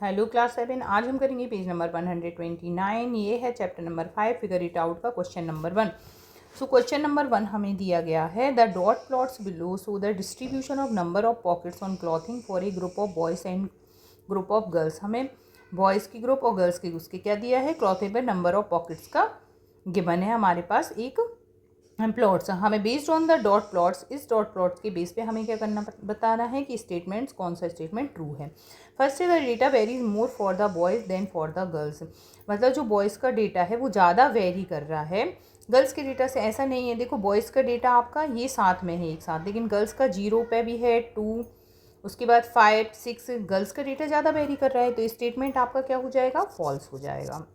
Hello class 7। आज हम करेंगे पेज नंबर 129। ये है chapter number 5 figure it out का question number 1। So question number 1 हमें दिया गया है the dot plots below so the distribution of number of pockets on clothing for a group of boys and group of girls. हमें boys की group और girls की उसके क्या दिया है, क्लॉथिंग पे नंबर ऑफ पॉकेट्स का गिवन है हमारे पास एक प्लॉट्स। हमें based on the dot plots, इस डॉट प्लॉट के बेस पे हमें क्या करना बताना है कि स्टेटमेंट्स कौन सा स्टेटमेंट ट्रू है। फर्स्ट है the data varies more for the boys than for the girls. मतलब जो बॉयज़ का डेटा है वो ज़्यादा वेरी कर रहा है गर्ल्स के डेटा से। ऐसा नहीं है, देखो बॉयज़ का डेटा आपका ये साथ में है एक साथ, लेकिन गर्ल्स का 0 पे भी है, 2, उसके बाद 5, 6, गर्ल्स का डेटा ज़्यादा वेरी कर रहा है, तो स्टेटमेंट आपका क्या हो जाएगा, फॉल्स हो जाएगा।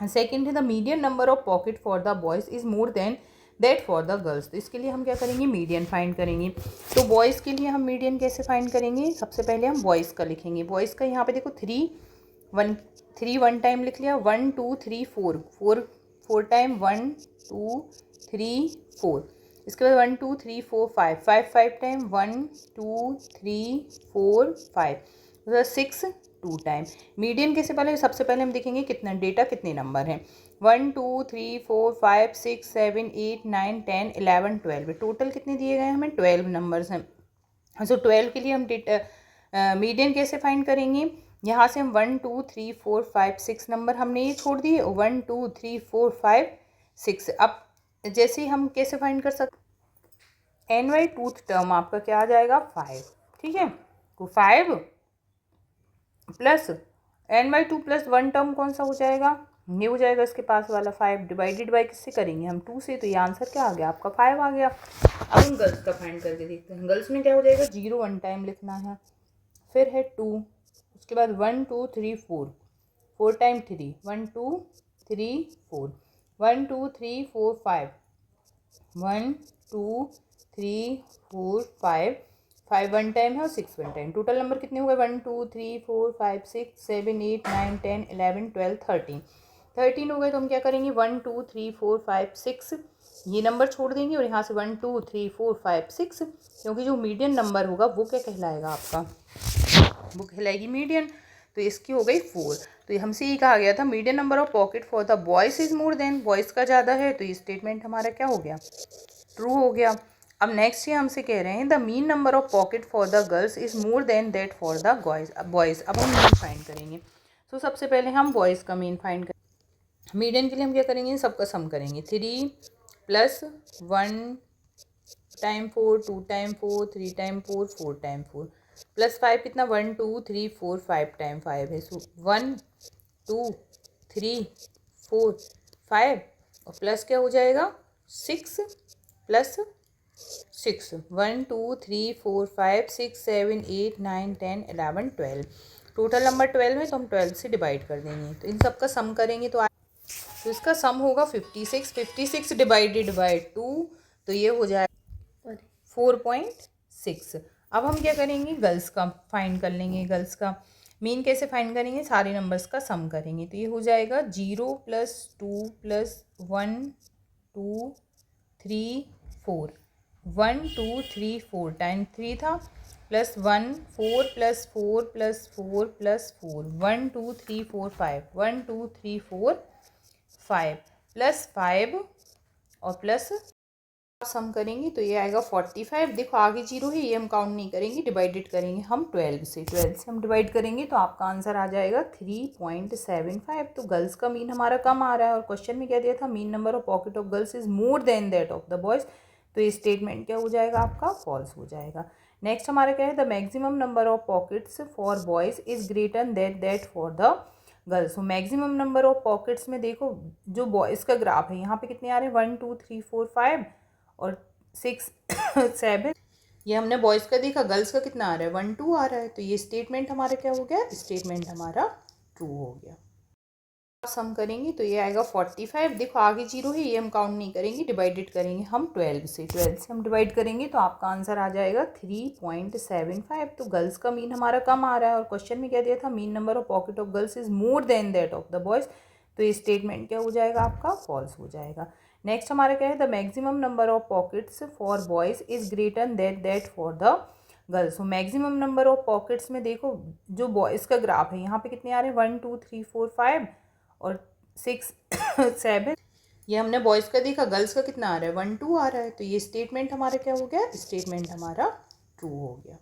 सेकेंड है the median number of pocket for the boys is more than that for the girls. तो इसके लिए हम क्या करेंगे, मीडियन फाइंड करेंगे। तो बॉयज़ के लिए हम मीडियन कैसे फाइंड करेंगे, सबसे पहले हम बॉयज़ का लिखेंगे। बॉयज़ का यहाँ पे देखो 3 वन टाइम लिख लिया, 1 2 3 4, 4 टाइम 1 2 3 4। इसके बाद 1 2 3 4 5, 5 टाइम 1 2 3 4 5, 6 2 टाइम। मीडियन कैसे, पहले सबसे पहले हम देखेंगे कितना डेटा, कितने नंबर हैं। 1 2 3 4 5 6 7 8 9 10 11 12, टोटल कितने दिए गए हमें, 12 नंबर्स हैं। सो 12 के लिए हम मीडियन कैसे फाइंड करेंगे, यहाँ से हम 1 2 3 4 5 6 नंबर हमने ये छोड़ दिए, 1 2 3 4 5 6। अब जैसे ही हम कैसे फाइंड कर सकते, एन वाई टूथ टर्म आपका क्या आ जाएगा, 5। ठीक है, तो 5 plus n by 2 plus 1 term कौन सा हो जाएगा, ये हो जाएगा इसके पास वाला 5 डिवाइडेड बाई किससे करेंगे हम, 2 से। तो ये आंसर क्या आ गया आपका, 5 आ गया। अब हम गर्ल्स का फाइंड करके देखते हैं। गर्ल्स में क्या हो जाएगा, 0 1 टाइम लिखना है, फिर है 2, उसके बाद 1 2 3 4, 4 टाइम 3, 1 2 3 4, 1 2 3 4 5, 1 2 3 4 5, 5 वन टाइम है और 6 वन टाइम। टोटल नंबर कितने हुए, 1 2 3 4 5 6 7 8 9 10 11 12 13 हो गए। तो हम क्या करेंगे, 1 2 3 4 5 6 ये नंबर छोड़ देंगे और यहाँ से 1 2 3 4 5 6, क्योंकि जो मीडियन नंबर होगा वो क्या कहलाएगा आपका, वो कहलाएगी मीडियन। तो इसकी हो गई 4। तो ये हमसे ये कहा गया था median number of pocket for the boys is more than, boys का ज़्यादा है, तो ये स्टेटमेंट हमारा क्या हो गया, ट्रू हो गया। अब नेक्स्ट ये हमसे कह रहे हैं the mean number of pocket for the girls is more than that for the boys. अब हम मीन फाइंड करेंगे। तो सबसे पहले हम बॉयज़ का मीन फाइंड करेंगे। मीडियन के लिए हम क्या करेंगे, सबका सम करेंगे। 3 plus 1 time 4, 2 time 4, 3 time 4, 4 time 4, plus 5 कितना, 1 2 3 4 5 टाइम 5 है। सो 1 2 3 4 5 और प्लस क्या हो जाएगा, 6 प्लस 6, 1 2 3 4 5 6 7 8 9 10 11 12, टोटल नंबर 12 है, तो हम 12 से डिवाइड कर देंगे। तो इन सब का सम करेंगे तो इसका सम होगा 56। 56 डिवाइडेड बाई 2, तो ये हो जाएगा 4.6। अब हम क्या करेंगे, गर्ल्स का फाइंड कर लेंगे। गर्ल्स का मीन कैसे फाइंड करेंगे, सारे नंबर्स का सम करेंगे। तो ये हो जाएगा 0 प्लस 2 प्लस 1 2 3 4, 1 2 3 4 टाइम 3 था, plus 1 4 plus 4 plus 4 plus 4, 1 2 3 4 5, 1 2 3 4 5 plus 5 और प्लस सम करेंगे तो ये आएगा 45। देखो आगे 0 है, ये हम काउंट नहीं करेंगे, डिवाइडेड करेंगे हम 12 से। 12 से हम डिवाइड करेंगे तो आपका आंसर आ जाएगा 3.75। तो गर्ल्स का मीन हमारा कम आ रहा है और क्वेश्चन में क्या दिया था, mean number of pocket of girls is more than that of the boys. तो ये स्टेटमेंट क्या हो जाएगा आपका, फॉल्स हो जाएगा। नेक्स्ट हमारा क्या है, the maximum number of pockets for boys is greater than that for the girls. तो मैक्सिमम नंबर ऑफ पॉकेट्स में देखो जो बॉयज़ का ग्राफ है, यहाँ पे कितने आ रहे हैं, 1 2 3 4 5 और 6 7, ये हमने बॉयज़ का देखा। गर्ल्स का कितना आ रहा है, 1 2 आ रहा है। तो ये स्टेटमेंट हमारा क्या हो गया, स्टेटमेंट हमारा ट्रू हो गया। सम करेंगे तो ये आएगा 45। देखो आगे 0 है, ये हम काउंट नहीं करेंगे, डिवाइडेड करेंगे हम 12 से। 12 से हम डिवाइड करेंगे तो आपका आंसर आ जाएगा 3.75। तो गर्ल्स का मीन हमारा कम आ रहा है और क्वेश्चन में क्या दिया था, mean number of pocket of girls is more than that of the boys. तो ये स्टेटमेंट क्या हो जाएगा आपका, फॉल्स हो जाएगा। नेक्स्ट हमारा क्या है, the maximum number of pockets for boys is greater than that for the girls. So maximum number of pockets में देखो जो बॉयज़ का ग्राफ है यहाँ पे कितने आ रहे हैं 1 2 3 4 5 और 6 7। ये हमने बॉयज़ का देखा, गर्ल्स का कितना आ रहा है 1 2 आ रहा है। तो ये स्टेटमेंट हमारा क्या हो गया, स्टेटमेंट हमारा ट्रू हो गया।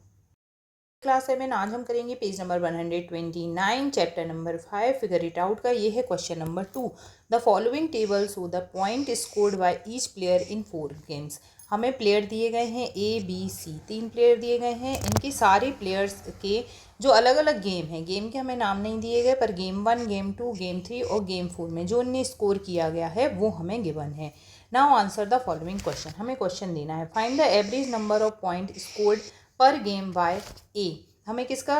क्लास 7 आज हम करेंगे page number 129 chapter number 5 figure it out का। ये है question number 2। The following table show the point scored by each player in 4 games. हमें प्लेयर दिए गए हैं ABC, 3 प्लेयर दिए गए हैं। इनके सारे प्लेयर्स के जो अलग अलग गेम हैं, गेम के हमें नाम नहीं दिए गए, पर गेम 1, गेम 2, गेम 3 और गेम 4 में जो इनने स्कोर किया गया है वो हमें गिवन है। Now answer the following question. हमें क्वेश्चन देना है find the average number of point scored per game bye ए। हमें किसका,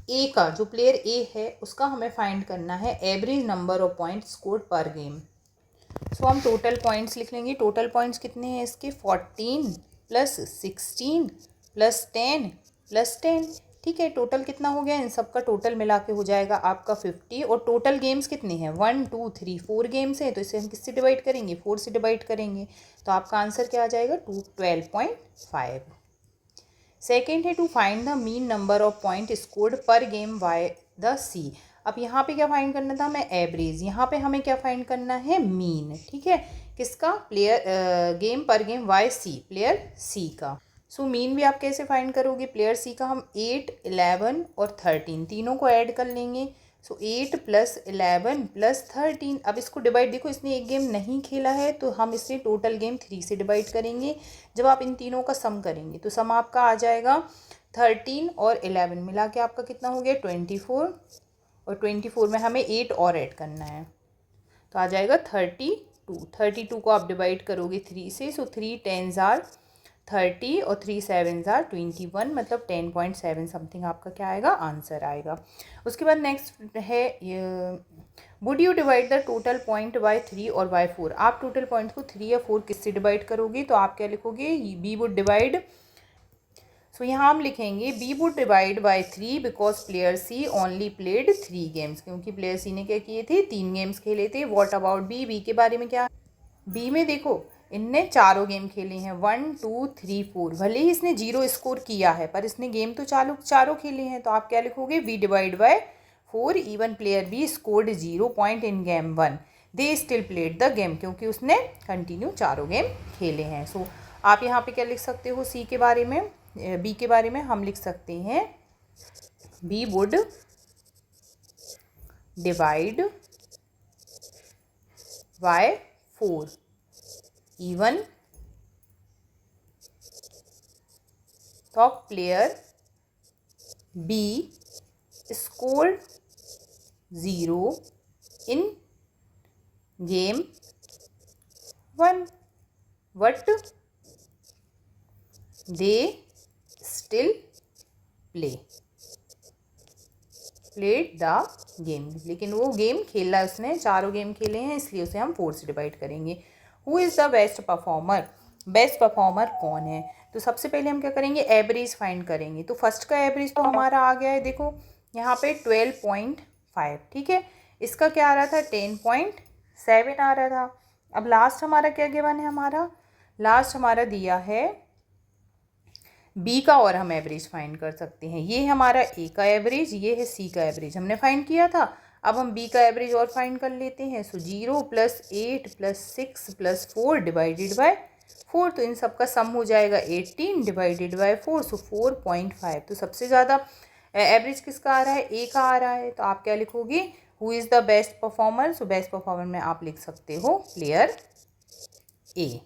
ए का, जो प्लेयर ए है उसका हमें फाइंड करना है average number of point scored per game. सो हम टोटल पॉइंट्स लिख लेंगे। टोटल पॉइंट्स कितने हैं इसके 14 + 16 + 10 + 10। ठीक है, टोटल कितना हो गया, इन सब का टोटल मिला के हो जाएगा आपका 50। और टोटल गेम्स कितने हैं 1 2 3 4 गेम्स हैं, तो इसे हम किससे डिवाइड करेंगे 4 से डिवाइड करेंगे। तो आपका आंसर क्या आ जाएगा 12.5। सेकेंड है to find the mean number of point scored per game by the C. अब यहाँ पे क्या फाइंड करना था हमें एवरेज, यहाँ पे हमें क्या फाइंड करना है मीन। ठीक है, किसका, प्लेयर गेम पर गेम वाई सी, प्लेयर सी का। सो मीन भी आप कैसे फाइंड करोगे, प्लेयर सी का हम 8 11 और 13 तीनों को ऐड कर लेंगे। सो 8 + 11 + 13। अब इसको डिवाइड, देखो इसने एक गेम नहीं खेला है तो हम इसे टोटल गेम 3 से डिवाइड करेंगे। जब आप इन तीनों का सम करेंगे तो सम आपका आ जाएगा 13 और 11 मिला के आपका कितना हो गया 24। और 24 में हमें 8 और ऐड करना है तो आ जाएगा 32। 32 को आप डिवाइड करोगे 3 से। सो 3 10s आर 30 और 3 7s आर 21, मतलब 10.7 समथिंग आपका क्या आएगा, आंसर आएगा। उसके बाद नेक्स्ट है would you divide the total point by 3 और बाय 4। आप टोटल पॉइंट को 3 या 4 किससे डिवाइड करोगे, तो आप क्या लिखोगे, बी वुड डिवाइड। सो यहाँ हम लिखेंगे B would divide by 3 because player C only played 3 games, क्योंकि प्लेयर सी ने क्या किए थे 3 गेम्स खेले थे। वॉट अबाउट बी, बी के बारे में क्या, बी में देखो इनने चारों गेम खेले हैं 1 2 3 4। भले ही इसने 0 स्कोर किया है पर इसने गेम तो चारों खेले हैं। तो आप क्या लिखोगे we divide by 4 even player B scored 0 point in game 1 they still played the game, क्योंकि उसने कंटिन्यू चारों गेम खेले हैं। सो आप यहाँ पे क्या लिख सकते हो सी के बारे में, बी के बारे में हम लिख सकते हैं B would divide by 4 even top player B scored 0 in game 1 but they still played the game, लेकिन वो गेम खेला, उसने चारों गेम खेले हैं इसलिए उसे हम 4 से डिवाइड करेंगे। Who is the best performer, best performer कौन है। तो सबसे पहले हम क्या करेंगे एवरेज फाइंड करेंगे। तो फर्स्ट का एवरेज तो हमारा आ गया है, देखो यहाँ पे 12.5। ठीक है, इसका क्या आ रहा था 10.7 आ रहा था। अब लास्ट हमारा क्या गिवन है, हमारा लास्ट हमारा दिया है बी का, और हम एवरेज फाइंड कर सकते हैं। ये हमारा ए का एवरेज, ये है सी का एवरेज हमने फाइंड किया था। अब हम बी का एवरेज और फाइंड कर लेते हैं। सो 0 + 8 + 6 + 4 डिवाइडेड बाय 4, तो इन सब का सम हो जाएगा 18 डिवाइडेड बाय 4, सो 4.5। तो सबसे ज़्यादा एवरेज किसका आ रहा है, ए का आ रहा है। तो आप क्या लिखोगे who is the best performer. So best performer में आप लिख सकते हो प्लेयर ए।